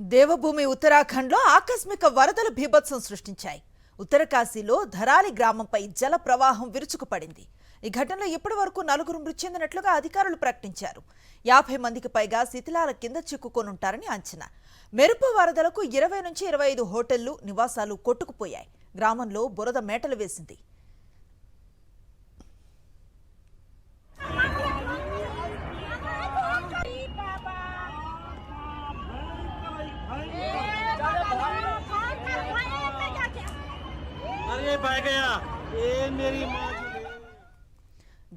దేవభూమి ఉత్తరాఖండ్లో ఆకస్మిక వరదలు బీభత్సం సృష్టించాయి. ఉత్తరకాశీలో ధరాలి గ్రామంపై జల ప్రవాహం విరుచుకుపడింది. ఈ ఘటనలో ఇప్పటివరకు 4 మృతి చెందినట్లుగా అధికారులు ప్రకటించారు. 50 మందికి పైగా శిథిలాల కింద చిక్కుకొనుంటారని అంచనా. మెరుపు వరదలకు 20 నుంచి 25 హోటళ్లు, నివాసాలు కొట్టుకుపోయాయి. గ్రామంలో బురద మేటలు వేసింది.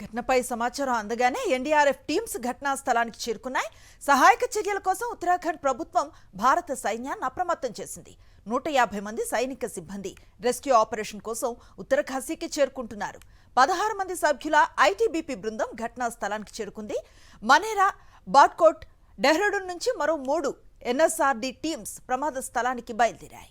ఘటనపై సమాచారం అందగానే ఎన్డీఆర్ఎఫ్ టీమ్స్ ఘటనా స్థలానికి చేరుకున్నాయి. సహాయక చర్యల కోసం ఉత్తరాఖండ్ ప్రభుత్వం భారత సైన్యాన్ని అప్రమత్తం చేసింది. 150 మంది సైనిక సిబ్బంది రెస్క్యూ ఆపరేషన్ కోసం ఉత్తరకాశీకి చేరుకుంటున్నారు. 16 మంది సభ్యుల ఐటీబీపీ బృందం ఘటనా స్థలానికి చేరుకుంది. మనేరా, బాట్కోట్, డెహ్రాడూన్ నుంచి మరో 3 ఎన్ఎస్ఆర్డీ టీమ్స్ ప్రమాద స్థలానికి బయలుదేరాయి.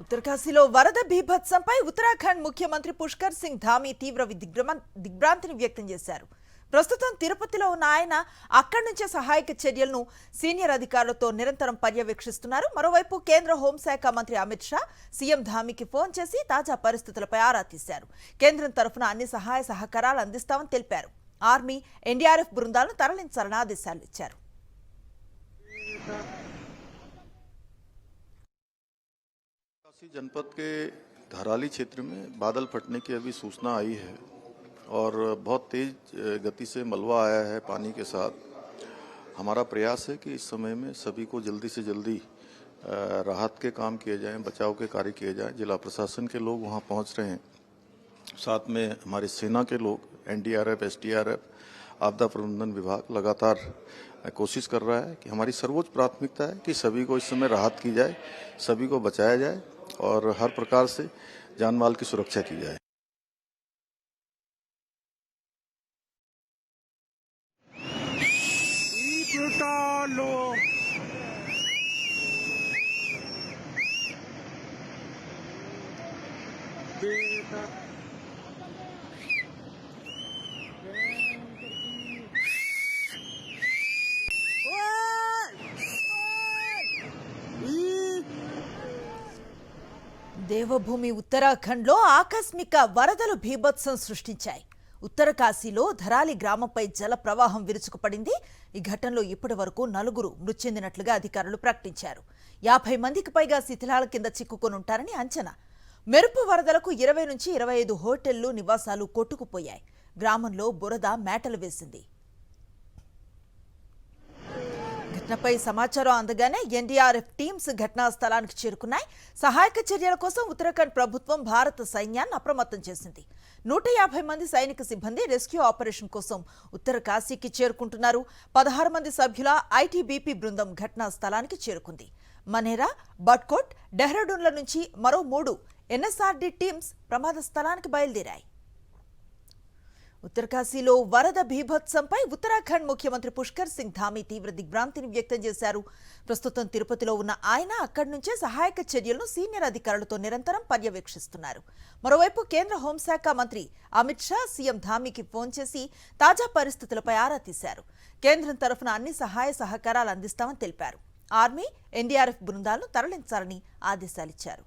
ఉత్తరకాశీలో వరద బీభత్సంపై ఉత్తరాఖండ్ ముఖ్యమంత్రి పుష్కర్ సింగ్ ధామీ తీవ్ర దిగ్భ్రాంతిని వ్యక్తం చేశారు. ప్రస్తుతం తిరుపతిలో ఉన్న ఆయన అక్కడి నుంచే సహాయక చర్యలను సీనియర్ అధికారులతో నిరంతరం పర్యవేక్షిస్తున్నారు. మరోవైపు కేంద్ర హోంశాఖ మంత్రి అమిత్ షా సీఎం ధామీకి ఫోన్ చేసి తాజా పరిస్థితులపై ఆరా తీశారు. కేంద్రం తరఫున అన్ని సహాయ సహకారాలు అందిస్తామని తెలిపారు. ఆర్మీ, ఎన్డీఆర్ఎఫ్ బృందాలను తరలించాలని ఆదేశాలు ఇచ్చారు. जनपद के धराली क्षेत्र में बादल फटने की अभी सूचना आई है और बहुत तेज गति से मलबा आया है पानी के साथ। हमारा प्रयास है कि इस समय में सभी को जल्दी से जल्दी राहत के काम किए जाएं, बचाव के कार्य किए जाएं। जिला प्रशासन के लोग वहां पहुंच रहे हैं, साथ में हमारी सेना के लोग, एनडीआरएफ, एसडीआरएफ, आपदा प्रबंधन विभाग लगातार कोशिश कर रहा है कि हमारी सर्वोच्च प्राथमिकता है कि सभी को इस समय राहत की जाए, सभी को बचाया जाए और हर प्रकार से जान माल की सुरक्षा की जाए। దేవభూమి ఉత్తరాఖండ్లో ఆకస్మిక వరదలు బీభత్సం సృష్టించాయి. ఉత్తరకాశీలో ధరాలి గ్రామంపై జల ప్రవాహం విరుచుకుపడింది. ఈ ఘటనలో ఇప్పటివరకు 4 మృతి చెందినట్లుగా అధికారులు ప్రకటించారు. 50 మందికి పైగా శిథిలాల కింద చిక్కుకొనుంటారని అంచనా. మెరుపు వరదలకు 20 నుంచి 25 హోటళ్లు, నివాసాలు కొట్టుకుపోయాయి. గ్రామంలో బురద మేటలు వేసింది. ఘటనపై సమాచారం అందగానే ఎన్డీఆర్ఎఫ్ టీమ్స్ ఘటనా స్థలానికి చేరుకున్నాయి. సహాయక చర్యల కోసం ఉత్తరాఖండ్ ప్రభుత్వం భారత సైన్యాన్ని అప్రమత్తం చేసింది. 150 మంది సైనిక సిబ్బంది రెస్క్యూ ఆపరేషన్ కోసం ఉత్తరకాశీకి చేరుకుంటున్నారు. 16 మంది సభ్యుల ఐటీబీపీ బృందం ఘటనా స్థలానికి చేరుకుంది. మనేరా, బాట్కోట్, డెహ్రాడూన్ల నుంచి మరో 3 ఎన్ఎస్ఆర్డీ టీమ్స్ ప్రమాద స్థలానికి బయలుదేరాయి. ఉత్తరకాశీలో వరద బీభత్సంపై ఉత్తరాఖండ్ ముఖ్యమంత్రి పుష్కర్ సింగ్ ధామీ తీవ్ర దిగ్భ్రాంతిని వ్యక్తం చేశారు. ప్రస్తుతం తిరుపతిలో ఉన్న ఆయన అక్కడి నుంచే సహాయక చర్యలను సీనియర్ అధికారులతో నిరంతరం పర్యవేక్షిస్తున్నారు. మరోవైపు కేంద్ర హోంశాఖ మంత్రి అమిత్ షా సీఎం ధామీకి ఫోన్ చేసి తాజా పరిస్థితులపై ఆరా తీశారు. కేంద్రం తరఫున అన్ని సహాయ సహకారాలు అందిస్తామని తెలిపారు. ఆర్మీ, ఎన్డీఆర్ఎఫ్ బృందాలను తరలించాలని ఆదేశాలిచ్చారు.